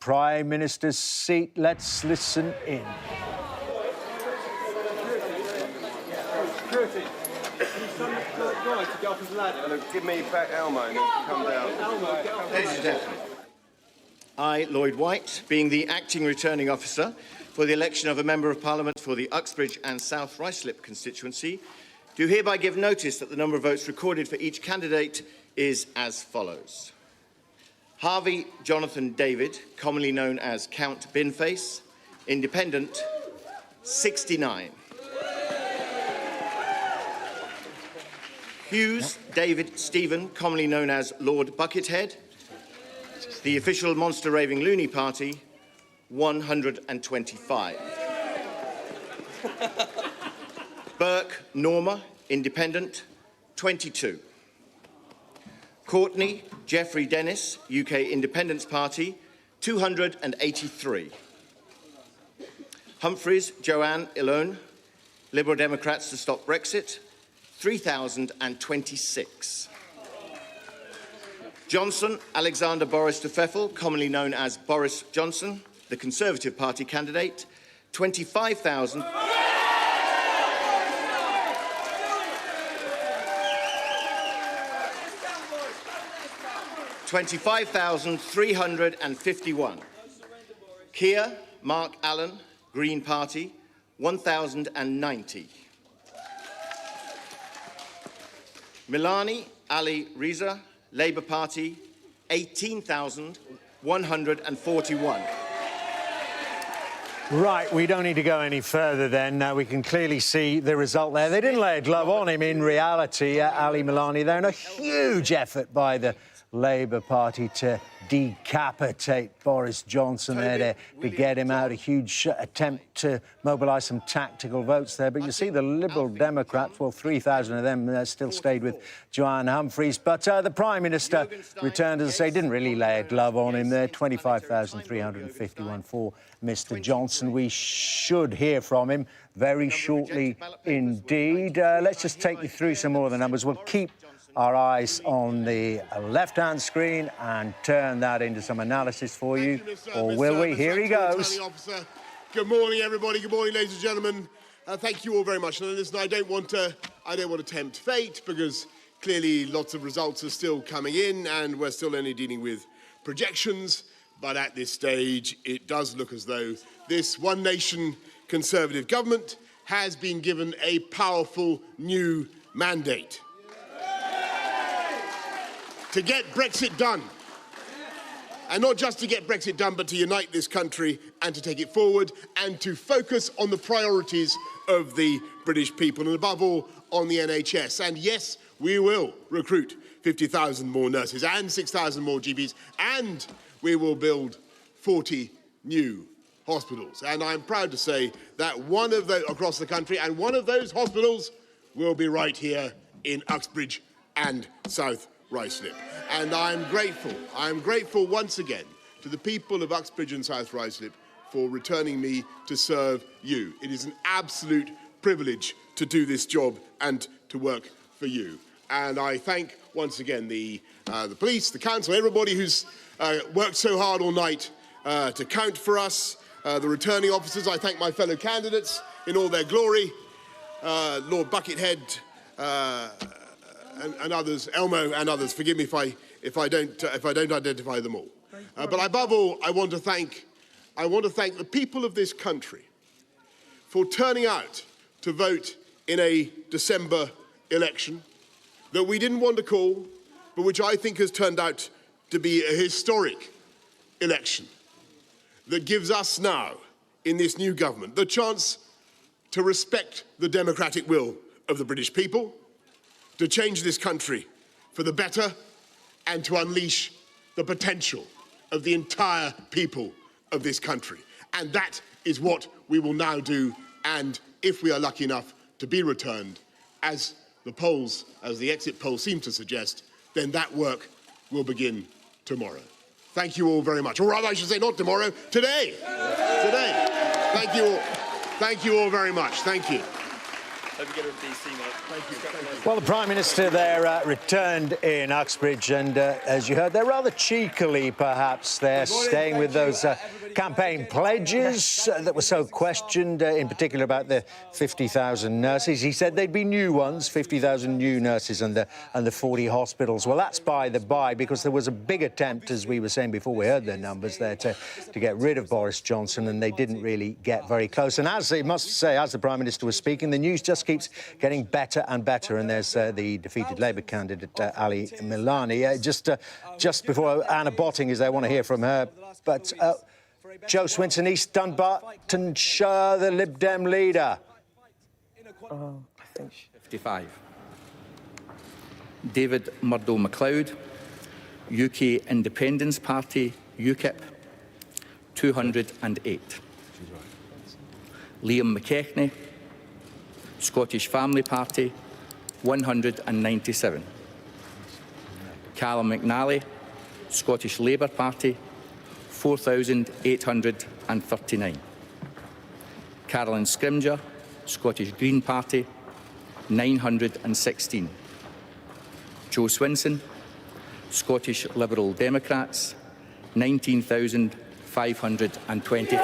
Prime Minister's seat. Let's listen in. Give me back Elmo and come down. Ladies and gentlemen, I, Lloyd White, being the acting returning officer for the election of a Member of Parliament for the Uxbridge and South Ruislip constituency, do hereby give notice that the number of votes recorded for each candidate is as follows. Harvey Jonathan David, commonly known as Count Binface, Independent, 69. Hughes David Stephen, commonly known as Lord Buckethead, the official Monster Raving Loony Party, 125. Burke Norma, Independent, 22. Courtney Jeffrey Dennis, UK Independence Party, 283. Humphreys Joanne Ilone, Liberal Democrats to Stop Brexit, 3,026. Johnson Alexander Boris de Pfeffel, commonly known as Boris Johnson, the Conservative Party candidate, 25,000. 25,351. Keir Mark Allen, Green Party, 1,090. Milani Ali Reza, Labour Party, 18,141. Right, we don't need to go any further then. We can clearly see the result there. They didn't lay a glove on him in reality, Ali Milani there, and a huge effort by the Labour Party to decapitate Boris Johnson there to get him out. A huge attempt to mobilise some tactical votes there. But you see the Liberal Democrats, well, 3,000 of them still stayed with Joanne Humphreys. But the Prime Minister returned, as I say, didn't really lay a glove on him there. 25,351 for Mr Johnson. We should hear from him very shortly indeed. Let's just take you through some more of the numbers. We'll keep our eyes on the left-hand screen and turn that into some analysis for you. Or will we? Here he goes. Good morning, everybody. Good morning, ladies and gentlemen. Thank you all very much. Now, listen, I don't want to tempt fate, because clearly lots of results are still coming in and we're still only dealing with projections. But at this stage, it does look as though this One Nation Conservative government has been given a powerful new mandate to get Brexit done. And not just to get Brexit done, but to unite this country and to take it forward and to focus on the priorities of the British people and above all on the NHS. And yes, we will recruit 50,000 more nurses and 6,000 more GPs, and we will build 40 new hospitals. And I'm proud to say that one of those across the country, and one of those hospitals will be right here in Uxbridge and South Ruislip. And I'm grateful once again to the people of Uxbridge and South Ruislip for returning me to serve you. It is an absolute privilege to do this job and to work for you. And I thank once again the police, the council, everybody who's worked so hard all night to count for us, the returning officers. I thank my fellow candidates in all their glory, Lord Buckethead, and others, Elmo and others. Forgive me if I don't identify them all. But above all, I want to thank the people of this country for turning out to vote in a December election that we didn't want to call, but which I think has turned out to be a historic election that gives us now, in this new government, the chance to respect the democratic will of the British people, to change this country for the better, and to unleash the potential of the entire people of this country. And that is what we will now do, and if we are lucky enough to be returned, as the exit polls seem to suggest, then that work will begin tomorrow. Thank you all very much. Or rather, I should say not tomorrow, today. Today. Thank you all. Thank you all very much. Thank you. Well, the Prime Minister there returned in Uxbridge, and as you heard, they're rather cheekily, perhaps, they're staying with those campaign pledges that were so questioned, in particular about the 50,000 nurses. He said they'd be new ones, 50,000 new nurses and the 40 hospitals. Well, that's by the by, because there was a big attempt, as we were saying before we heard their numbers there, to get rid of Boris Johnson, and they didn't really get very close. And as I must say, as the Prime Minister was speaking, the news just keeps getting better and better. And there's the defeated Labour candidate, Ali Milani. Just before Anna Botting is there, I want to hear from her. But Jo Swinson, East Dunbartonshire, the Lib Dem leader. 55. David Murdo-MacLeod, UK Independence Party, UKIP, 208. Liam McKechnie, Scottish Family Party, 197. Callum McNally, Scottish Labour Party, 4,839. Carolyn Scrimger, Scottish Green Party, 916. Jo Swinson, Scottish Liberal Democrats, 19,523.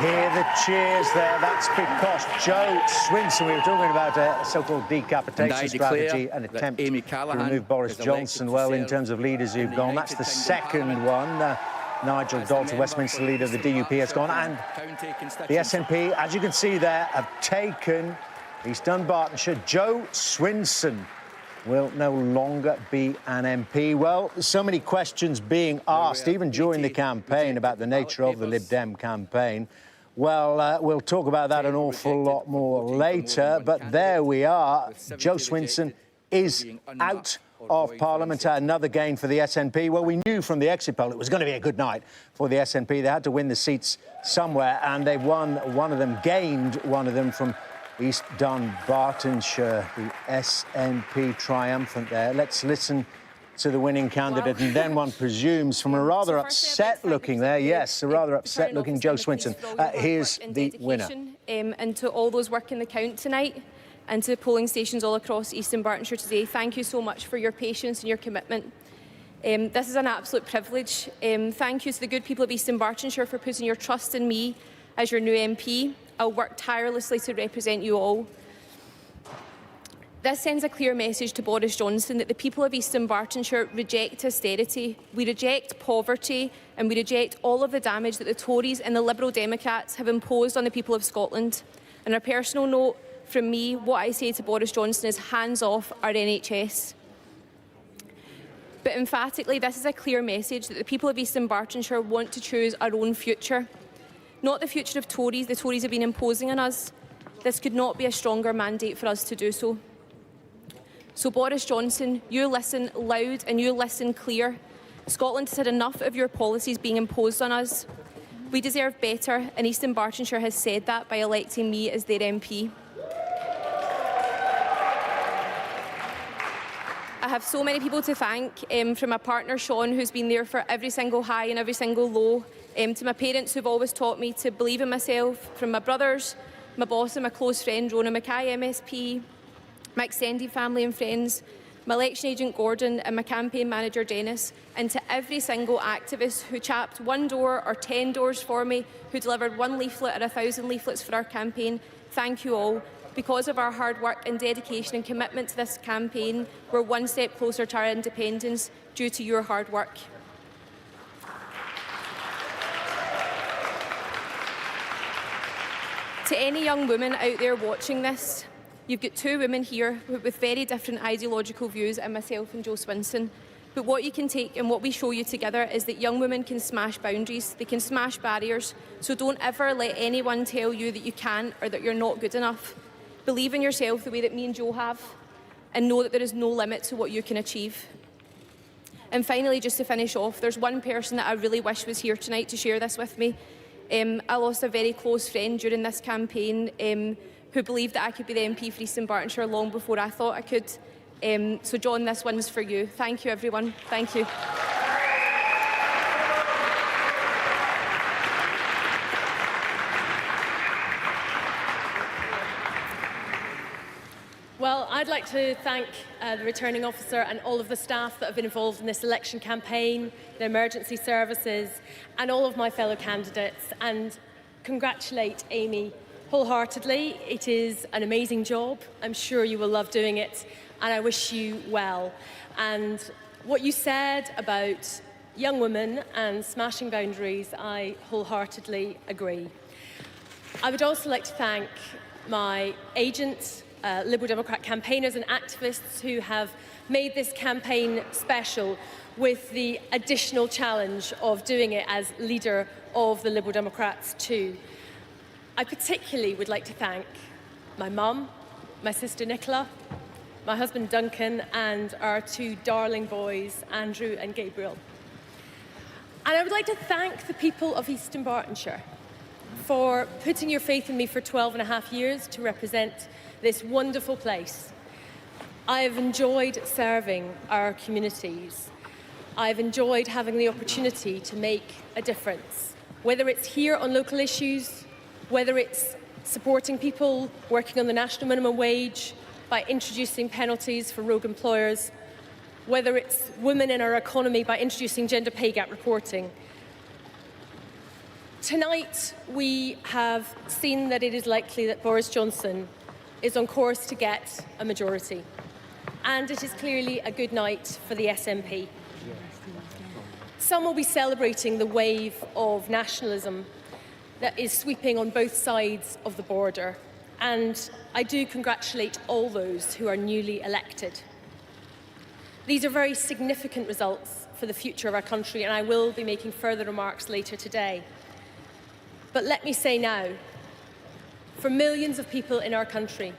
Hear the cheers there. That's because Jo Swinson, we were talking about a so-called decapitation strategy, an attempt to remove Boris Johnson. Well, in terms of leaders who've gone, that's the second one. Nigel Dalton, Westminster leader of the DUP, has gone. And the SNP, as you can see there, have taken East Dunbartonshire. Jo Swinson will no longer be an MP. Well, so many questions being asked, even during the campaign, about the nature of the Lib Dem campaign. Well, we'll talk about that an awful lot more later, but there we are. Jo Swinson is out of Parliament. Another gain for the SNP. Well, we knew from the exit poll it was going to be a good night for the SNP. They had to win the seats somewhere, and they've won one of them, gained one of them from East Dunbartonshire. The SNP triumphant there. Let's listen to the winning candidate, and then one presumes from a rather upset-looking there, yes, a rather upset-looking Jo Swinson. Here's the winner. And to all those working the count tonight, and to polling stations all across East Dunbartonshire today, thank you so much for your patience and your commitment. This is an absolute privilege. Thank you to the good people of East Dunbartonshire for putting your trust in me as your new MP. I'll work tirelessly to represent you all. This sends a clear message to Boris Johnson that the people of East Dunbartonshire reject austerity, we reject poverty, and we reject all of the damage that the Tories and the Liberal Democrats have imposed on the people of Scotland. On a personal note, from me, what I say to Boris Johnson is hands off our NHS. But emphatically, this is a clear message that the people of East Dunbartonshire want to choose our own future. Not the future of Tories. The Tories have been imposing on us. This could not be a stronger mandate for us to do so. So Boris Johnson, you listen loud and you listen clear. Scotland has had enough of your policies being imposed on us. We deserve better, and East Dunbartonshire has said that by electing me as their MP. I have so many people to thank, from my partner Sean, who's been there for every single high and every single low, to my parents who've always taught me to believe in myself, from my brothers, my boss and my close friend Rona Mackay MSP, my extended family and friends, my election agent Gordon and my campaign manager Dennis, and to every single activist who chapped one door or 10 doors for me, who delivered one leaflet or 1,000 leaflets for our campaign. Thank you all. Because of our hard work and dedication and commitment to this campaign, we're one step closer to our independence due to your hard work. To any young women out there watching this, you've got two women here with very different ideological views, and myself and Jo Swinson. But what you can take and what we show you together is that young women can smash boundaries, they can smash barriers, so don't ever let anyone tell you that you can't or that you're not good enough. Believe in yourself the way that me and Jo have, and know that there is no limit to what you can achieve. And finally, just to finish off, there's one person that I really wish was here tonight to share this with me. I lost a very close friend during this campaign who believed that I could be the MP for East Dunbartonshire long before I thought I could. So John, this one's for you. Thank you, everyone. Thank you. I'd like to thank the returning officer and all of the staff that have been involved in this election campaign, the emergency services, and all of my fellow candidates, and congratulate Amy wholeheartedly. It is an amazing job. I'm sure you will love doing it, and I wish you well. And what you said about young women and smashing boundaries, I wholeheartedly agree. I would also like to thank my agents, Liberal Democrat campaigners and activists who have made this campaign special with the additional challenge of doing it as leader of the Liberal Democrats too. I particularly would like to thank my mum, my sister Nicola, my husband Duncan, and our two darling boys, Andrew and Gabriel. And I would like to thank the people of East Dunbartonshire for putting your faith in me for 12.5 years to represent this wonderful place. I have enjoyed serving our communities. I've enjoyed having the opportunity to make a difference, whether it's here on local issues, whether it's supporting people working on the national minimum wage by introducing penalties for rogue employers, whether it's women in our economy by introducing gender pay gap reporting. Tonight, we have seen that it is likely that Boris Johnson is on course to get a majority. And it is clearly a good night for the SNP. Some will be celebrating the wave of nationalism that is sweeping on both sides of the border. And I do congratulate all those who are newly elected. These are very significant results for the future of our country, and I will be making further remarks later today. But let me say now, for millions of people in our country,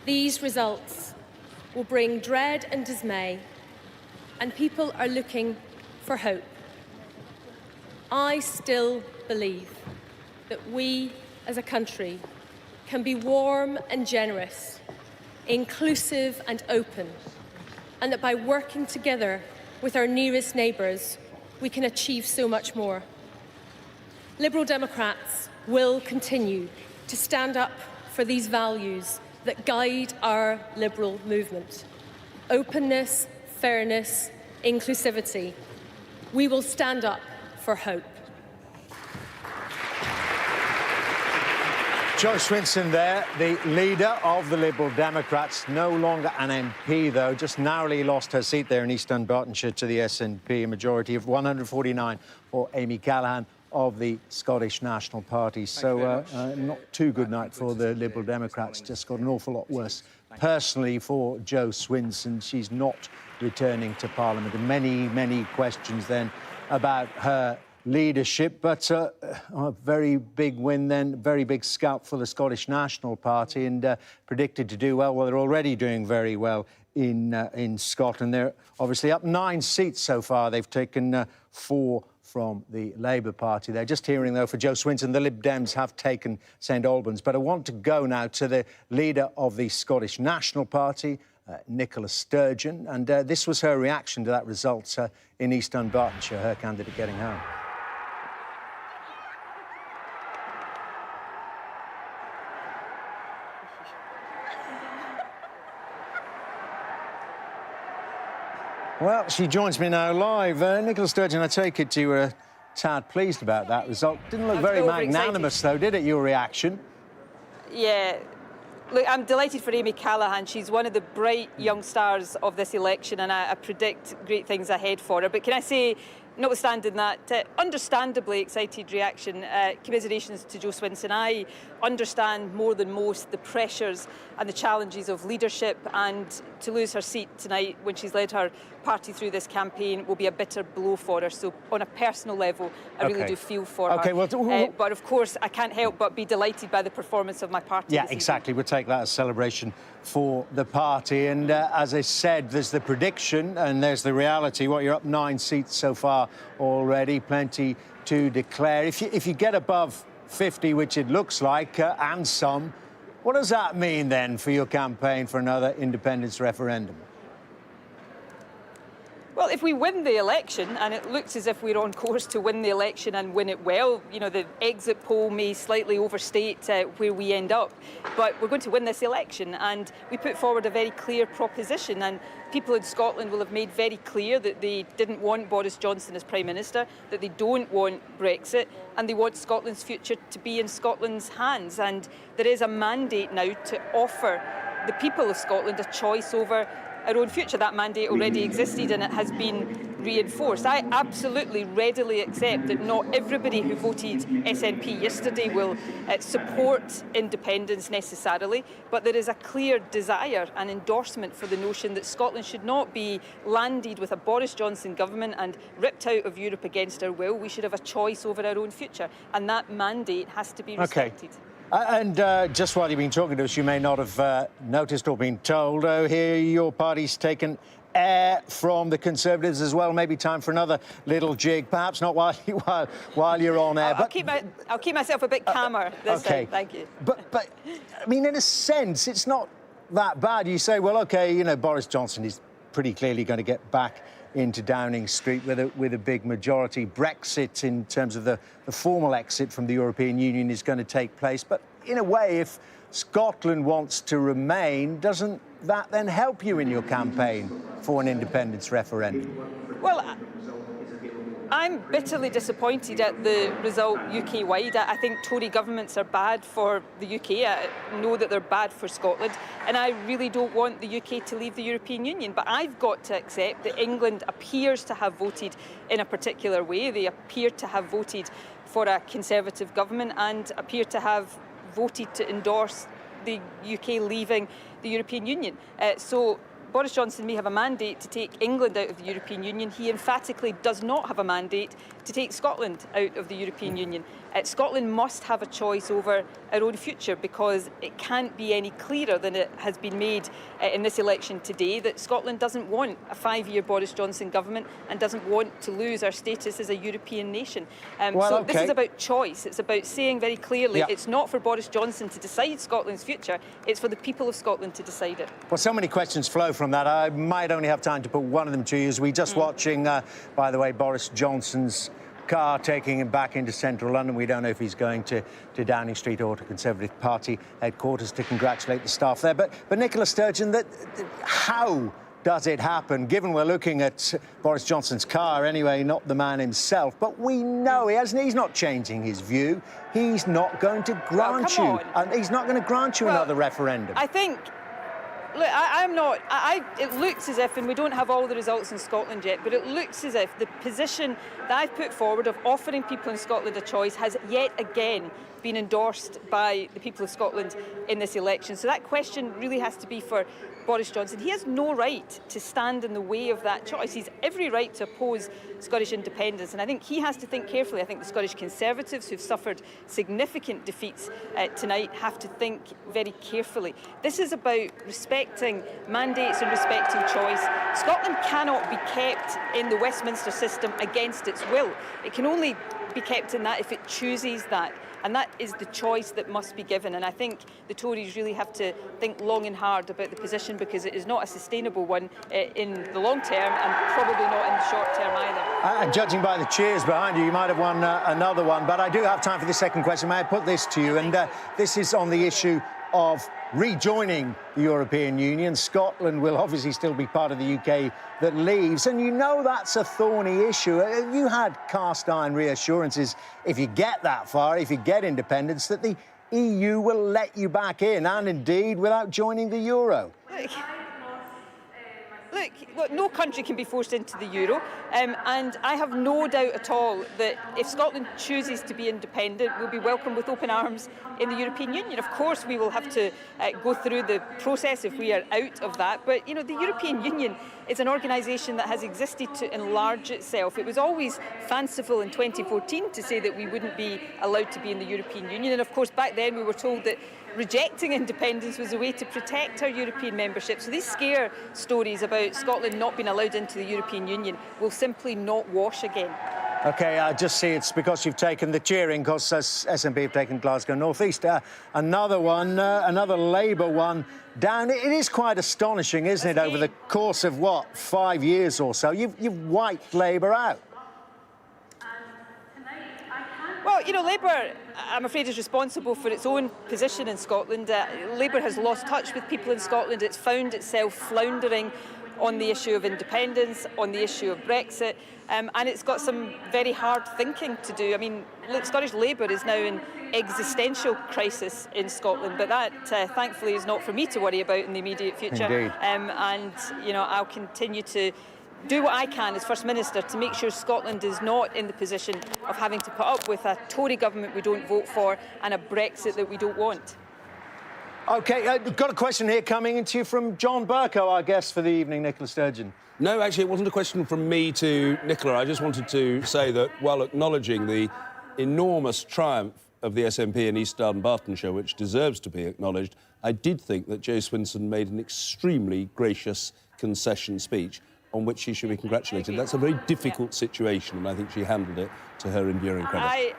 these results will bring dread and dismay, and people are looking for hope. I still believe that we as a country can be warm and generous, inclusive and open, and that by working together with our nearest neighbours, we can achieve so much more. Liberal Democrats will continue to stand up for these values that guide our Liberal movement: openness, fairness, inclusivity. We will stand up for hope. Jo Swinson there, the leader of the Liberal Democrats, no longer an MP, though, just narrowly lost her seat there in East Dunbartonshire to the SNP, a majority of 149 for Amy Callaghan of the Scottish National Party. So not too good night for the Liberal Democrats, just got an awful lot worse. Personally, for Jo Swinson, she's not returning to Parliament, and many questions then about her leadership, but a very big win then, very big scalp for the Scottish National Party, and predicted to do well. Well, they're already doing very well in Scotland. They're obviously up 9 seats so far. They've taken 4 from the Labour Party. They're just hearing, though, for Jo Swinson, the Lib Dems have taken St Albans. But I want to go now to the leader of the Scottish National Party, Nicola Sturgeon, and this was her reaction to that result in East Dunbartonshire, her candidate getting home. Well, she joins me now live. Nicola Sturgeon, I take it you were a tad pleased about that result. Didn't look very magnanimous, though, did it, your reaction? Yeah. Look, I'm delighted for Amy Callaghan. She's one of the bright young stars of this election, and I predict great things ahead for her. But can I say, notwithstanding that understandably excited reaction, commiserations to Jo Swinson. I understand more than most the pressures and the challenges of leadership, and to lose her seat tonight when she's led her party through this campaign will be a bitter blow for her. So on a personal level, I really do feel for her. Well, but of course, I can't help but be delighted by the performance of my party. Yeah, exactly. We'll take that as a celebration for the party. And as I said, there's the prediction and there's the reality. Well, you're up 9 seats so far already, plenty to declare. If you get above 50, which it looks like, and some, what does that mean then for your campaign for another independence referendum? Well, if we win the election, and it looks as if we're on course to win the election and win it well, you know, the exit poll may slightly overstate where we end up, but we're going to win this election, and we put forward a very clear proposition, and people in Scotland will have made very clear that they didn't want Boris Johnson as Prime Minister, that they don't want Brexit, and they want Scotland's future to be in Scotland's hands. And there is a mandate now to offer the people of Scotland a choice over our own future. That mandate already existed and it has been reinforced. I absolutely readily accept that not everybody who voted SNP yesterday will support independence necessarily, but there is a clear desire and endorsement for the notion that Scotland should not be landed with a Boris Johnson government and ripped out of Europe against our will. We should have a choice over our own future, and that mandate has to be respected. Okay. And just while you've been talking to us, you may not have noticed or been told, here your party's taken air from the Conservatives as well. Maybe time for another little jig, perhaps not while you're on air. I'll keep myself a bit calmer this time, thank you. But I mean, in a sense, it's not that bad. You say, well, OK, you know, Boris Johnson is pretty clearly going to get back into Downing Street with a big majority. Brexit, in terms of the formal exit from the European Union, is going to take place. But in a way, if Scotland wants to remain, doesn't that then help you in your campaign for an independence referendum? Well, I'm bitterly disappointed at the result UK-wide. I think Tory governments are bad for the UK. I know that they're bad for Scotland, and I really don't want the UK to leave the European Union. But I've got to accept that England appears to have voted in a particular way. They appear to have voted for a Conservative government and appear to have voted to endorse the UK leaving the European Union. So Boris Johnson may have a mandate to take England out of the European Union. He emphatically does not have a mandate to take Scotland out of the European Union. Scotland must have a choice over our own future, because it can't be any clearer than it has been made in this election today that Scotland doesn't want a 5-year Boris Johnson government and doesn't want to lose our status as a European nation. This is about choice. It's about saying very clearly it's not for Boris Johnson to decide Scotland's future, it's for the people of Scotland to decide it. Well, so many questions flow from that. I might only have time to put one of them to you. As we're just watching, by the way, Boris Johnson's car taking him back into central London. We don't know if he's going to Downing Street or to Conservative Party headquarters to congratulate the staff there. But Nicola Sturgeon, how does it happen, given we're looking at Boris Johnson's car anyway, not the man himself? But we know he's not changing his view. He's not going to grant he's not going to grant you another referendum. I think... Look, I'm not... it looks as if, and we don't have all the results in Scotland yet, but it looks as if the position that I've put forward of offering people in Scotland a choice has yet again been endorsed by the people of Scotland in this election. So that question really has to be for Boris Johnson. He has no right to stand in the way of that choice. He's every right to oppose Scottish independence, and I think he has to think carefully. I think the Scottish Conservatives, who've suffered significant defeats tonight, have to think very carefully. This is about respecting mandates and respecting choice. Scotland cannot be kept in the Westminster system against its will. It can only be kept in that if it chooses that. And that is the choice that must be given. And I think the Tories really have to think long and hard about the position, because it is not a sustainable one in the long term, and probably not in the short term either. Judging by the cheers behind you, you might have won another one. But I do have time for the second question. May I put this to you? And this is on the issue of rejoining the European Union. Scotland will obviously still be part of the UK that leaves, and you know that's a thorny issue. You had cast iron reassurances, if you get that far, if you get independence, that the EU will let you back in, and indeed without joining the euro. Look, no country can be forced into the euro, and I have no doubt at all that if Scotland chooses to be independent, we'll be welcomed with open arms in the European Union. Of course, we will have to go through the process if we are out of that, but, you know, the European Union is an organisation that has existed to enlarge itself. It was always fanciful in 2014 to say that we wouldn't be allowed to be in the European Union, and of course back then we were told that rejecting independence was a way to protect our European membership. So these scare stories about Scotland not being allowed into the European Union will simply not wash again. OK, I just see it's because you've taken the cheering, because SNP have taken Glasgow North East. Another one, another Labour one down. It is quite astonishing, isn't it, over the course of, what, 5 years or so? You've wiped Labour out. Well, you know, Labour, I'm afraid, is responsible for its own position in Scotland. Labour has lost touch with people in Scotland. It's found itself floundering on the issue of independence, on the issue of Brexit, and it's got some very hard thinking to do. I mean, look, Scottish Labour is now in existential crisis in Scotland, but that, thankfully, is not for me to worry about in the immediate future. Indeed. And, you know, I'll continue to do what I can as First Minister to make sure Scotland is not in the position of having to put up with a Tory government we don't vote for and a Brexit that we don't want. OK, we've got a question here coming into you from John Burko, our guest for the evening, Nicola Sturgeon. No, actually, it wasn't a question from me to Nicola. I just wanted to say that while acknowledging the enormous triumph of the SNP in East Dunbartonshire, which deserves to be acknowledged, I did think that Jo Swinson made an extremely gracious concession speech on which she should be congratulated. That's a very difficult situation, and I think she handled it to her enduring credit.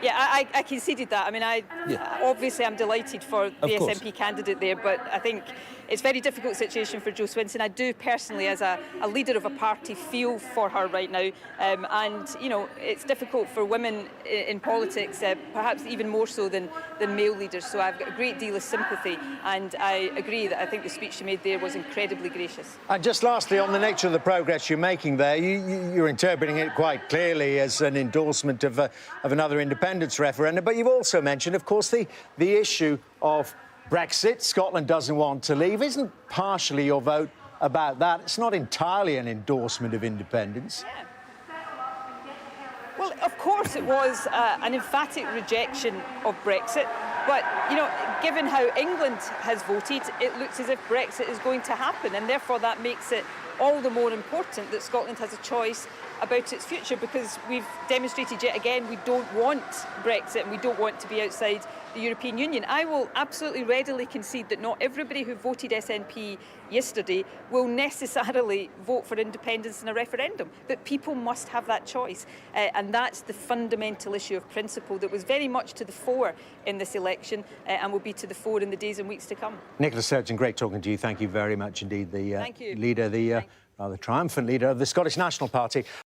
I conceded that. I mean, obviously I'm delighted for the SNP candidate there, but I think it's a very difficult situation for Jo Swinson. I do personally, as a leader of a party, feel for her right now. And, you know, it's difficult for women in politics, perhaps even more so than male leaders. So I've got a great deal of sympathy, and I agree that I think the speech she made there was incredibly gracious. And just lastly, on the nature of the progress you're making there, you're interpreting it quite clearly as an endorsement of another independence referendum. But you've also mentioned, of course, the issue of Brexit. Scotland doesn't want to leave. Isn't partially your vote about that? It's not entirely an endorsement of independence. Yeah. Well, of course it was an emphatic rejection of Brexit. But, you know, given how England has voted, it looks as if Brexit is going to happen. And therefore that makes it all the more important that Scotland has a choice about its future, because we've demonstrated yet again we don't want Brexit and we don't want to be outside the European Union. I will absolutely readily concede that not everybody who voted SNP yesterday will necessarily vote for independence in a referendum, but people must have that choice. And that's the fundamental issue of principle that was very much to the fore in this election and will be to the fore in the days and weeks to come. Nicola Sturgeon, great talking to you. Thank you very much indeed. The Thank you. leader, the rather triumphant leader of the Scottish National Party.